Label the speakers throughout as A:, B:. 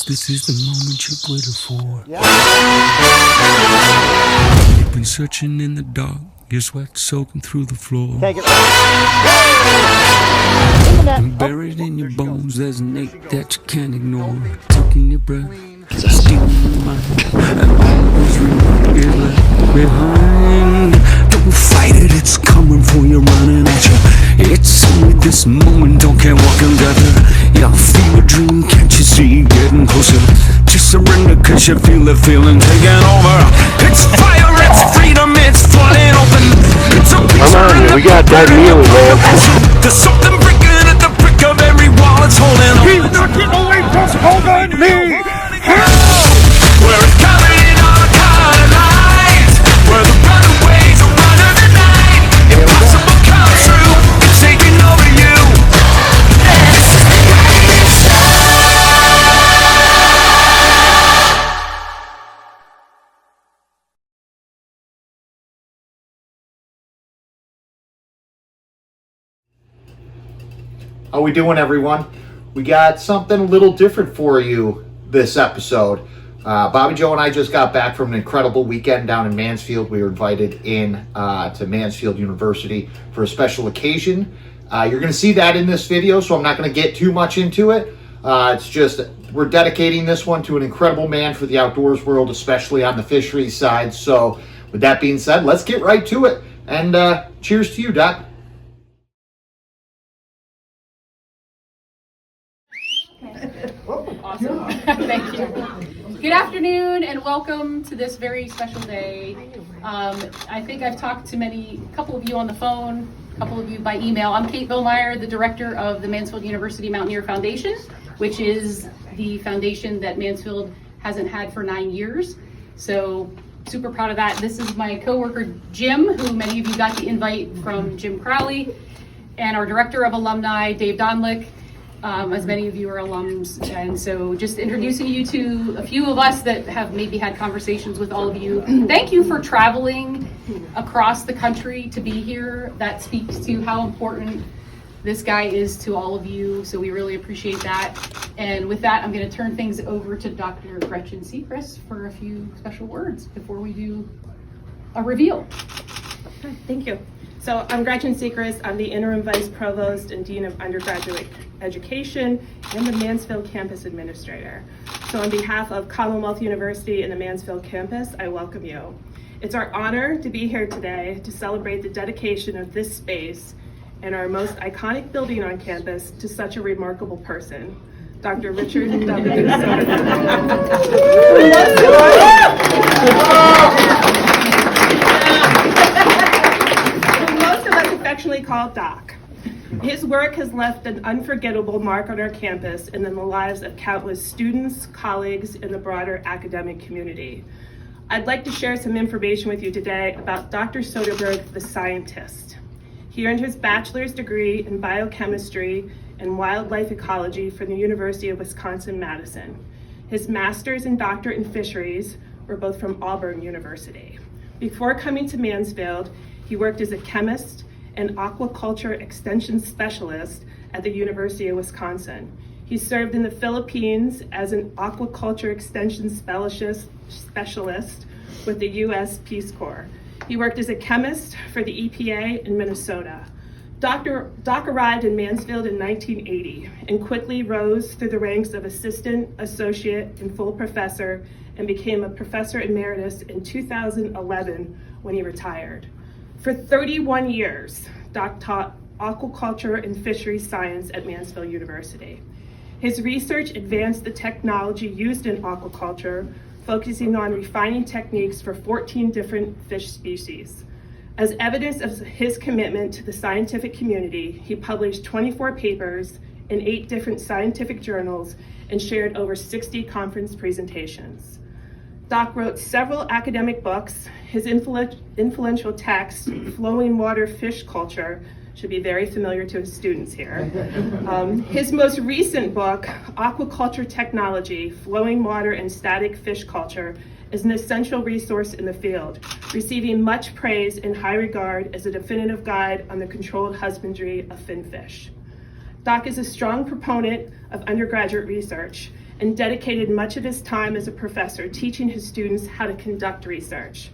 A: This is the moment you've waited for. You've been searching in the dark, your sweat soaking through the floor.
B: Take it.
A: And buried in your bones, there's an ache that you can't ignore. Taking your breath, stealing your mind, and all that's real is left behind. Don't fight it, it's coming for you, running at you. It's only this moment, don't care what can gather. Yeah, feel a dream, can't you see getting closer? Just surrender, cause you feel the feeling taking over. It's fire, it's freedom, it's flooding open. It's a picture in the
C: we got that meal, man.
A: There's something breaking at the brick of every wall it's holding on.
C: He's not getting away from holding me.
A: Where it's coming in on a kind of light, where the runaways are running the night. Impossible come true, it's taking over you.
B: How we doing, everyone? We got something a little different for you this episode. Bobby Joe and I just got back from an incredible weekend down in Mansfield. We were invited in to Mansfield University for a special occasion. You're going to see that in this video, so I'm not going to get too much into it. It's just we're dedicating this one to an incredible man for the outdoors world, especially on the fisheries side. So with that being said, let's get right to it. And cheers to you, Doc.
D: Awesome. Thank you. Good afternoon and welcome to this very special day. I think I've talked to a couple of you on the phone, a couple of you by email. I'm Kate Villmeyer, the director of the Mansfield University Mountaineer Foundation, which is the foundation that Mansfield hasn't had for 9 years. So super proud of that. This is my coworker, Jim, who many of you got the invite from Jim Crowley, and our director of alumni, Dave Donlick. As many of you are alums, and so just introducing you to a few of us that have maybe had conversations with all of you. Thank you for traveling across the country to be here. That speaks to how important this guy is to all of you, so we really appreciate that. And with that, I'm going to turn things over to Dr. Gretchen Sechrist for a few special words before we do a reveal.
E: Thank you. So I'm Gretchen Sechrist. I'm the Interim Vice Provost and Dean of Undergraduate Education and the Mansfield Campus Administrator. So on behalf of Commonwealth University and the Mansfield campus, I welcome you. It's our honor to be here today to celebrate the dedication of this space and our most iconic building on campus to such a remarkable person, Dr. Richard W. Affectionately called Doc. His work has left an unforgettable mark on our campus and in the lives of countless students, colleagues, and the broader academic community. I'd like to share some information with you today about Dr. Soderberg, the scientist. He earned his bachelor's degree in biochemistry and wildlife ecology from the University of Wisconsin-Madison. His master's and doctorate in fisheries were both from Auburn University. Before coming to Mansfield, he worked as a chemist and aquaculture extension specialist at the University of Wisconsin. He served in the Philippines as an aquaculture extension specialist with the U.S. Peace Corps. He worked as a chemist for the EPA in Minnesota. Doc arrived in Mansfield in 1980 and quickly rose through the ranks of assistant, associate, and full professor and became a professor emeritus in 2011 when he retired. For 31 years, Doc taught aquaculture and fisheries science at Mansfield University. His research advanced the technology used in aquaculture, focusing on refining techniques for 14 different fish species. As evidence of his commitment to the scientific community, he published 24 papers in 8 different scientific journals and shared over 60 conference presentations. Doc wrote several academic books. His influential text, Flowing Water Fish Culture, should be very familiar to his students here. His most recent book, Aquaculture Technology, Flowing Water and Static Fish Culture, is an essential resource in the field, receiving much praise and high regard as a definitive guide on the controlled husbandry of finfish. Doc is a strong proponent of undergraduate research and dedicated much of his time as a professor teaching his students how to conduct research.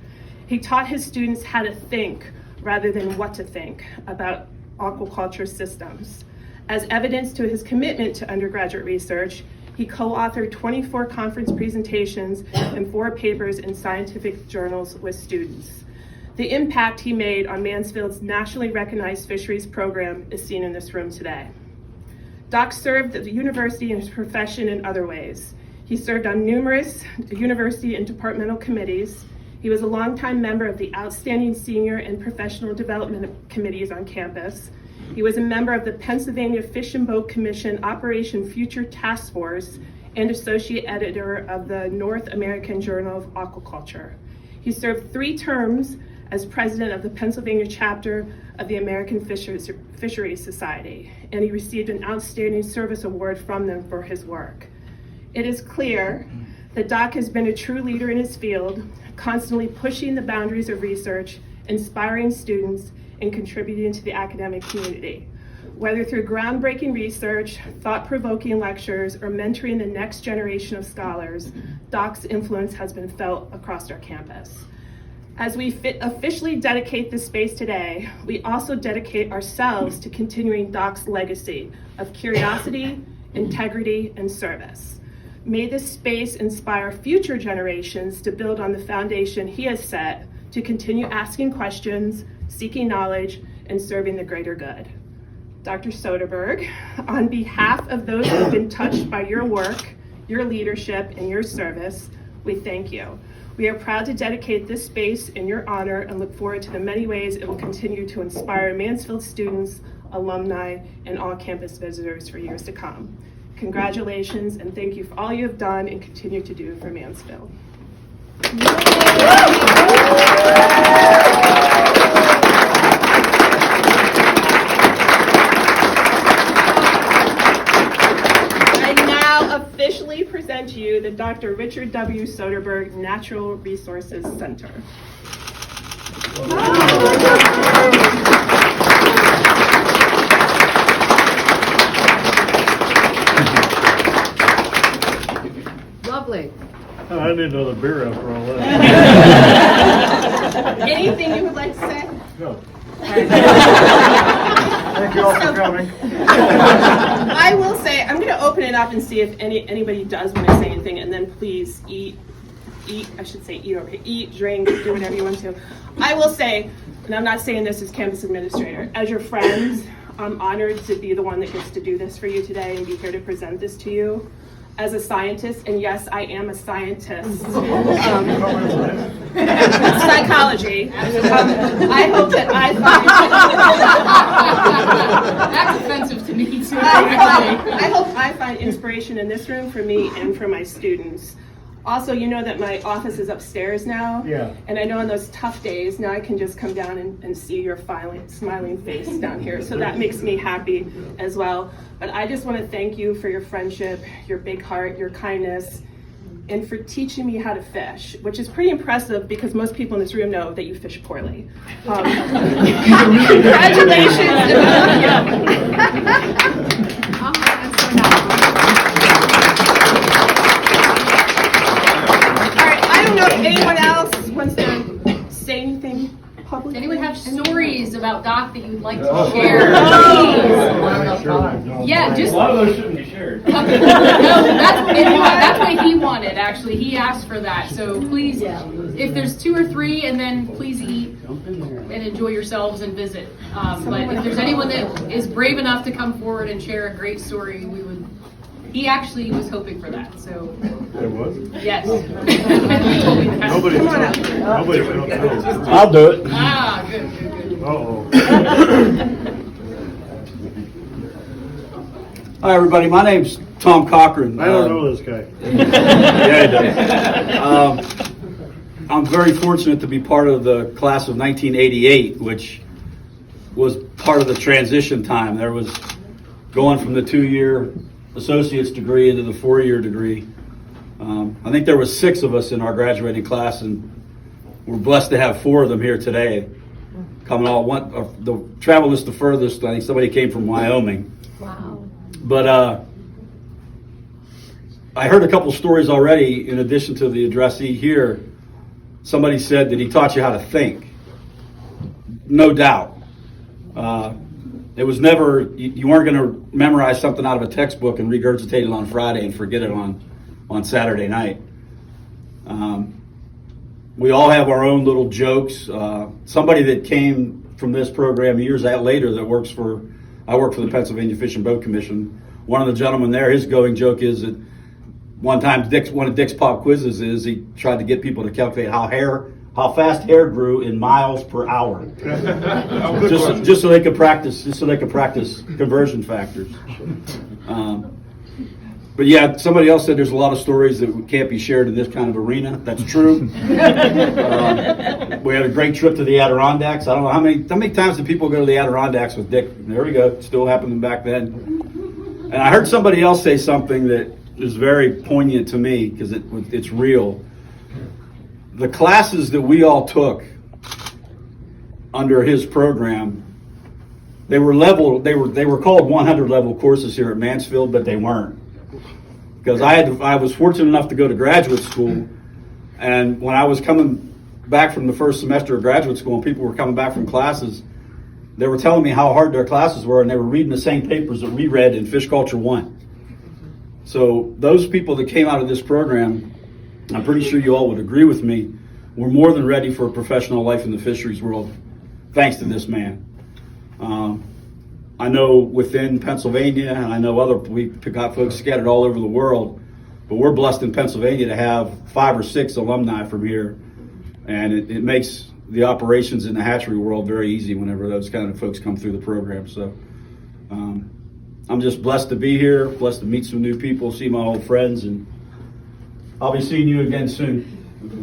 E: He taught his students how to think rather than what to think about aquaculture systems. As evidence to his commitment to undergraduate research, he co-authored 24 conference presentations and 4 papers in scientific journals with students. The impact he made on Mansfield's nationally recognized fisheries program is seen in this room today. Doc served the university and his profession in other ways. He served on numerous university and departmental committees. He was a longtime member of the outstanding senior and professional development committees on campus. He was a member of the Pennsylvania Fish and Boat Commission Operation Future Task Force and associate editor of the North American Journal of Aquaculture. He served 3 terms as president of the Pennsylvania chapter of the American Fisheries Society, and he received an Outstanding Service Award from them for his work. It is clear that Doc has been a true leader in his field, constantly pushing the boundaries of research, inspiring students, and contributing to the academic community. Whether through groundbreaking research, thought-provoking lectures, or mentoring the next generation of scholars, Doc's influence has been felt across our campus. As we officially dedicate this space today, we also dedicate ourselves to continuing Doc's legacy of curiosity, integrity, and service. May this space inspire future generations to build on the foundation he has set to continue asking questions, seeking knowledge, and serving the greater good. Dr. Soderberg, on behalf of those who have been touched by your work, your leadership, and your service, we thank you. We are proud to dedicate this space in your honor and look forward to the many ways it will continue to inspire Mansfield students, alumni, and all campus visitors for years to come. Congratulations, and thank you for all you have done and continue to do for Mansfield. Officially present to you the Dr. Richard W. Soderberg Natural Resources Center.
D: Lovely.
C: I didn't know the beer after all that.
E: Anything you would like to say?
C: No. Thank you all for coming.
E: I will say, I'm going to open it up and see if anybody does want to say anything, and then please eat, drink, do whatever you want to. I will say, and I'm not saying this as campus administrator, as your friends, I'm honored to be the one that gets to do this for you today and be here to present this to you. As a scientist, and yes, I am a scientist, psychology, I hope that I find...
D: That's offensive to me, too.
E: I hope I find inspiration in this room for me and for my students. Also, you know that my office is upstairs now.
C: Yeah.
E: And I know on those tough days, now I can just come down and see your smiling face down here. So that makes me happy as well. But I just want to thank you for your friendship, your big heart, your kindness, and for teaching me how to fish, which is pretty impressive because most people in this room know that you fish poorly. Congratulations. If anyone else wants to say anything publicly?
D: Anyone have stories about Doc that you would like to share? Yeah, just...
F: A lot of those shouldn't be shared.
D: No, that's what he wanted, actually. He asked for that. So please, if there's 2 or 3, and then please eat and enjoy yourselves and visit. But if there's anyone that is brave enough to come forward and share a great story, we would... He actually was hoping for that, so...
C: It was?
D: Yes.
C: Nobody.
E: Come on up.
C: I'll do it.
D: Ah, good.
C: Uh-oh.
G: Hi, everybody. My name's Tom Cochran.
C: I don't know this guy.
G: Yeah, he does. I'm very fortunate to be part of the class of 1988, which was part of the transition time. There was going from the 2-year associate's degree into the 4-year degree. I think there was 6 of us in our graduating class, and we're blessed to have 4 of them here today. Coming all the travel is the furthest. I think somebody came from Wyoming.
D: Wow.
G: But I heard a couple stories already in addition to the addressee here. Somebody said that he taught you how to think. No doubt. It was never, you weren't going to memorize something out of a textbook and regurgitate it on Friday and forget it on Saturday night. We all have our own little jokes. Somebody that came from this program years later that I work for the Pennsylvania Fish and Boat Commission. One of the gentlemen there, his going joke is that one time one of Dick's pop quizzes is he tried to get people to calculate how fast hair grew in miles per hour. just so they could practice conversion factors. But yeah, somebody else said there's a lot of stories that can't be shared in this kind of arena. That's true. We had a great trip to the Adirondacks. I don't know how many times did people go to the Adirondacks with Dick? There we go. Still happening back then. And I heard somebody else say something that is very poignant to me because it's real. The classes that we all took under his program, they were called 100 level courses here at Mansfield, but they weren't. Because I was fortunate enough to go to graduate school, and when I was coming back from the first semester of graduate school and people were coming back from classes, they were telling me how hard their classes were, and they were reading the same papers that we read in Fish Culture 1. So those people that came out of this program, I'm pretty sure you all would agree with me, were more than ready for a professional life in the fisheries world, thanks to this man. I know within Pennsylvania, and I know we've got folks scattered all over the world, but we're blessed in Pennsylvania to have 5 or 6 alumni from here, and it makes the operations in the hatchery world very easy whenever those kind of folks come through the program. So I'm just blessed to be here, blessed to meet some new people, see my old friends, and I'll be seeing you again soon.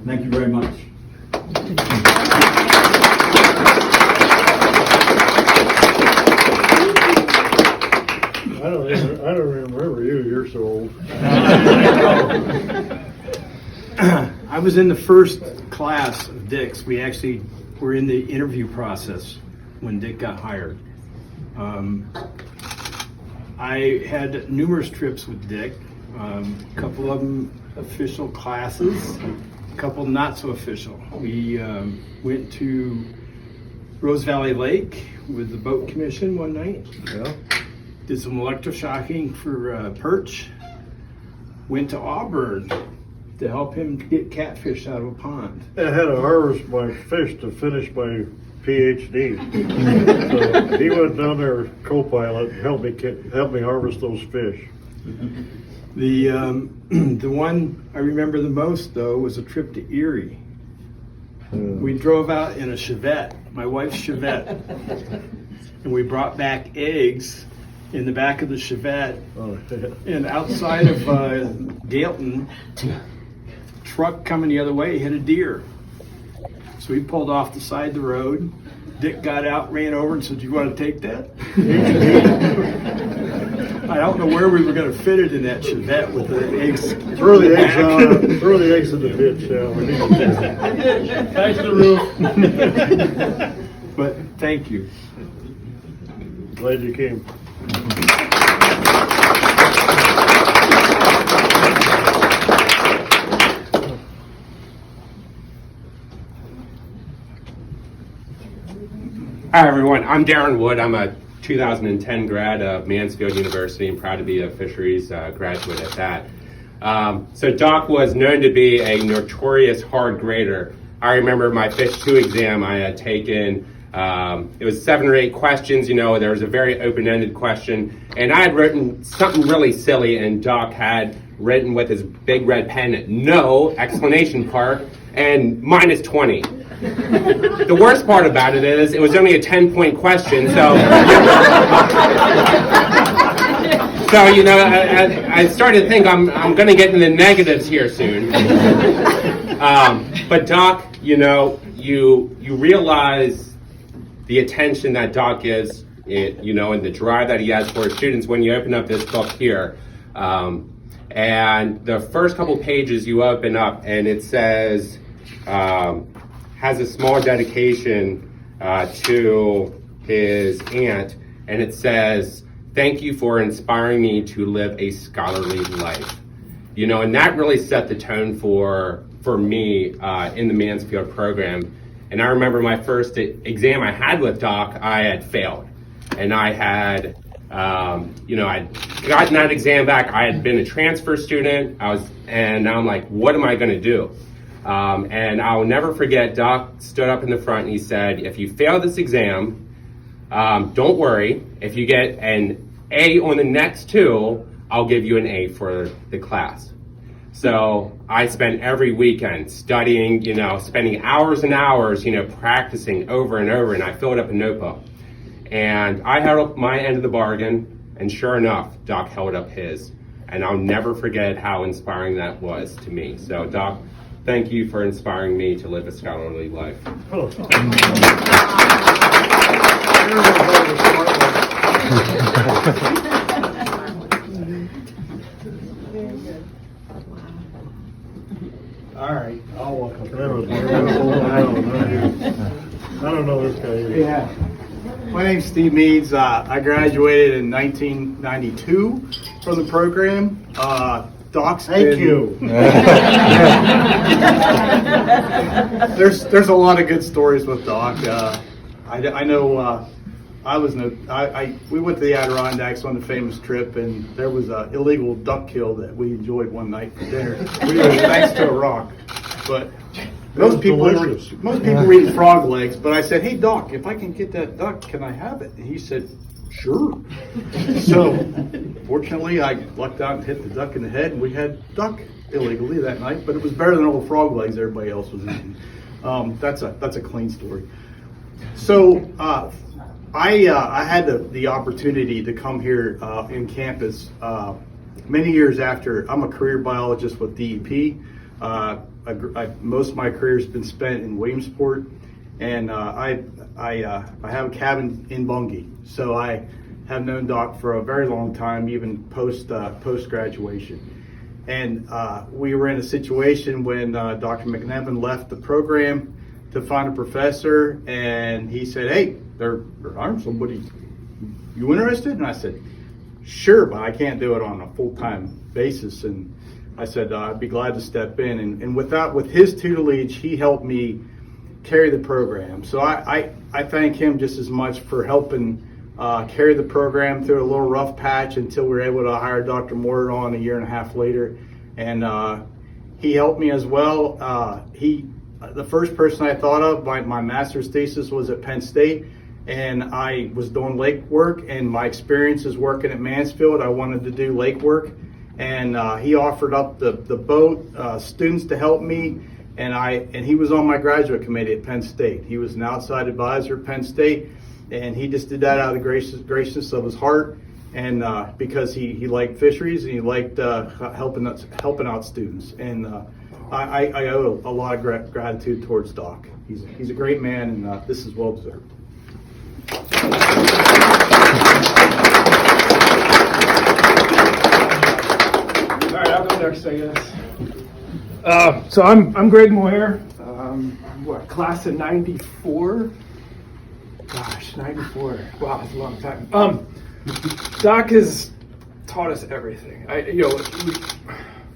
G: Thank you very much.
C: I don't remember you. You're so old.
F: I was in the first class of Dick's. We actually were in the interview process when Dick got hired. I had numerous trips with Dick, a couple of them official classes, a couple not so official. We went to Rose Valley Lake with the boat commission one night.
C: Yeah.
F: Did some electroshocking for perch. Went to Auburn to help him get catfish out of a pond.
C: I had to harvest my fish to finish my PhD. So he went down there, co-pilot, helped me harvest those fish.
F: The one I remember the most though was a trip to Erie. We drove out in a Chevette, my wife's Chevette, and we brought back eggs in the back of the Chevette.
C: Oh, yeah.
F: And outside of Gailton, truck coming the other way hit a deer. So we pulled off the side of the road. Dick got out, ran over and said, "You want to take that?" I don't know where we were going to fit it in that Chevette with the eggs.
C: Throw the eggs on. Throw the eggs in the ditch. Yeah, we need to.
F: Thanks to the roof. But thank you.
C: Glad you came.
H: Hi everyone, I'm Darren Wood. I'm a 2010 grad of Mansfield University and proud to be a fisheries graduate at that. So Doc was known to be a notorious hard grader. I remember my Fish 2 exam I had taken. It was 7 or 8 questions, you know, there was a very open-ended question, and I had written something really silly, and Doc had written with his big red pen, "No!" exclamation mark, and minus 20. The worst part about it is it was only a 10-point question, so you know, I started to think I'm going to get in the negatives here soon. But Doc, you know, you realize the attention that Doc gives, you know, and the drive that he has for his students when you open up this book here. And the first couple pages you open up and it says, has a small dedication to his aunt, and it says, "Thank you for inspiring me to live a scholarly life." And that really set the tone for me in the Mansfield program. And I remember my first exam I had with Doc, I had failed. And I had, I'd gotten that exam back. I had been a transfer student. And now I'm like, what am I going to do? And I'll never forget, Doc stood up in the front and he said, if you fail this exam, don't worry. If you get an A on the next two, I'll give you an A for the class. So I spent every weekend studying, spending hours and hours, practicing over and over, and I filled up a notebook. And I held up my end of the bargain, and sure enough, Doc held up his. And I'll never forget how inspiring that was to me. So Doc, thank you for inspiring me to live a scholarly life.
F: All right, I'll walk up.
C: I don't know this guy either.
F: Yeah. My name's Steve Meads. I graduated in 1992 from the program. Doc's
C: Thank you.
F: There's a lot of good stories with Doc. I know we went to the Adirondacks on the famous trip, and there was an illegal duck kill that we enjoyed one night for dinner. We were thanks to a rock, but most people were eating frog legs. But I said, "Hey Doc, if I can get that duck, can I have it?" And he said, "Sure." So fortunately, I lucked out and hit the duck in the head, and we had duck illegally that night. But it was better than all the frog legs everybody else was eating. That's a clean story. So I had the opportunity to come here in campus many years after. I'm a career biologist with DEP. Most of my career has been spent in Williamsport, and I have a cabin in Bungay. So I have known Doc for a very long time, even post graduation. And we were in a situation when Dr. McNevin left the program to find a professor, and he said, "Hey, they're hiring somebody. You interested?" And I said, "Sure, but I can't do it on a full-time basis." And I said, "I'd be glad to step in." And with his tutelage, he helped me carry the program. So I thank him just as much for helping carry the program through a little rough patch until we were able to hire Dr. Moore on a year and a half later. And he helped me as well. The first person I thought of, my master's thesis was at Penn State, and I was doing lake work, and my experiences working at Mansfield, I wanted to do lake work, and he offered up the boat students to help me, and he was on my graduate committee at Penn State. He was an outside advisor at Penn State, and he just did that out of the graciousness of his heart, and because he liked fisheries and he liked helping out students. And I owe a lot of gratitude towards Doc. He's a great man, and this is well deserved.
I: All right, I'll go next, I guess. So I'm Greg Moyer. Class of '94. Gosh, '94. Wow, that's a long time. Doc has taught us everything.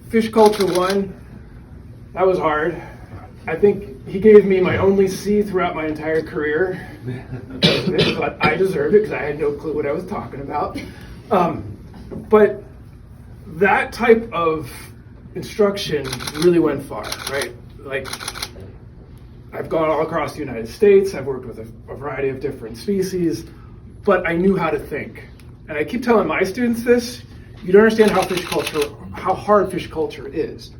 I: Fish culture 1. That was hard. I think he gave me my only C throughout my entire career. But I deserved it because I had no clue what I was talking about. But that type of instruction really went far, right? Like, I've gone all across the United States. I've worked with a variety of different species, but I knew how to think. And I keep telling my students this: you don't understand how hard fish culture is.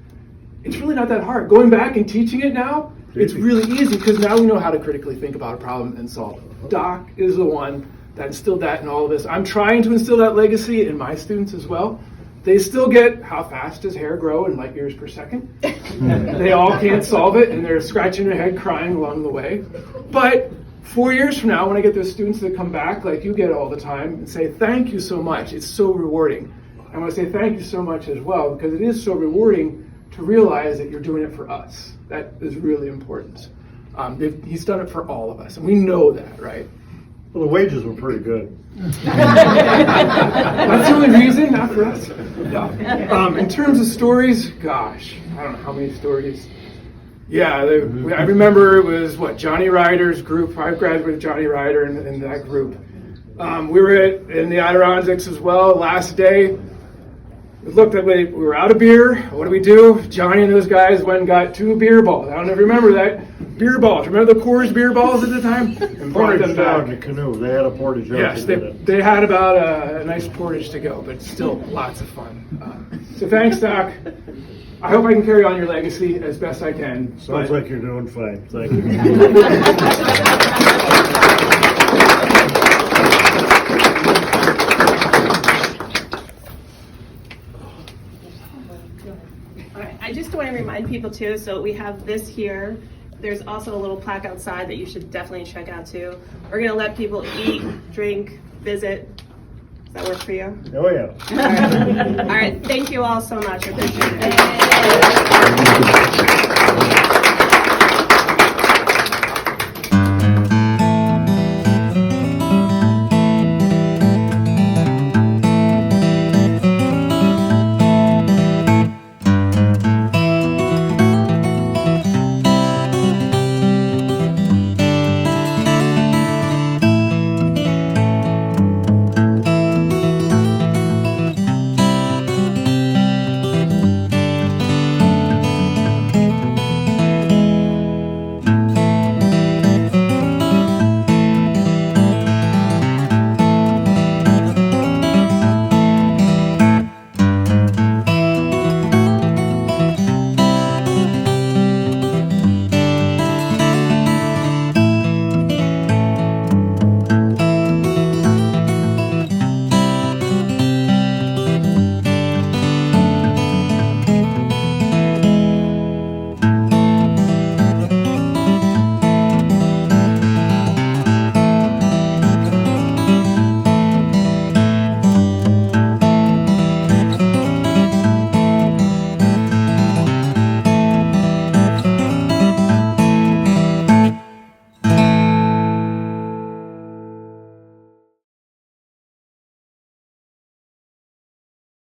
I: It's really not that hard. Going back and teaching it now, it's really easy because now we know how to critically think about a problem and solve it. Doc is the one that instilled that in all of us. I'm trying to instill that legacy in my students as well. They still get how fast does hair grow in light years per second. They all can't solve it, and they're scratching their head crying along the way. But 4 years from now, when I get those students that come back like you get all the time and say, "Thank you so much, it's so rewarding." I want to say thank you so much as well, because it is so rewarding to realize that you're doing it for us. That is really important. He's done it for all of us, and we know that, right?
C: Well, the wages were pretty good.
I: That's the only reason, not for us. No. In terms of stories, gosh, I don't know how many stories. Yeah, I remember it was Johnny Ryder's group. I graduated with Johnny Ryder in that group. We were in the Adirondacks as well. Last day, we looked at we were out of beer. What do we do? Johnny and those guys went and got 2 beer balls. I don't know if you remember that. Beer balls. Remember the Coors beer balls at the time? And brought them
C: Portage down
I: back.
C: the canoe. They had a portage out
I: Yes,
C: to get
I: they had about a nice portage to go, but still lots of fun. So thanks, Doc. I hope I can carry on your legacy as best I can.
C: Sounds like you're doing fine. Thank you.
E: All right, I just want to remind people too, so we have this here. There's also a little plaque outside that you should definitely check out too. We're going to let people eat, drink, visit. Does that work for you?
C: Oh, yeah.
E: All right, thank you all so much. I appreciate it.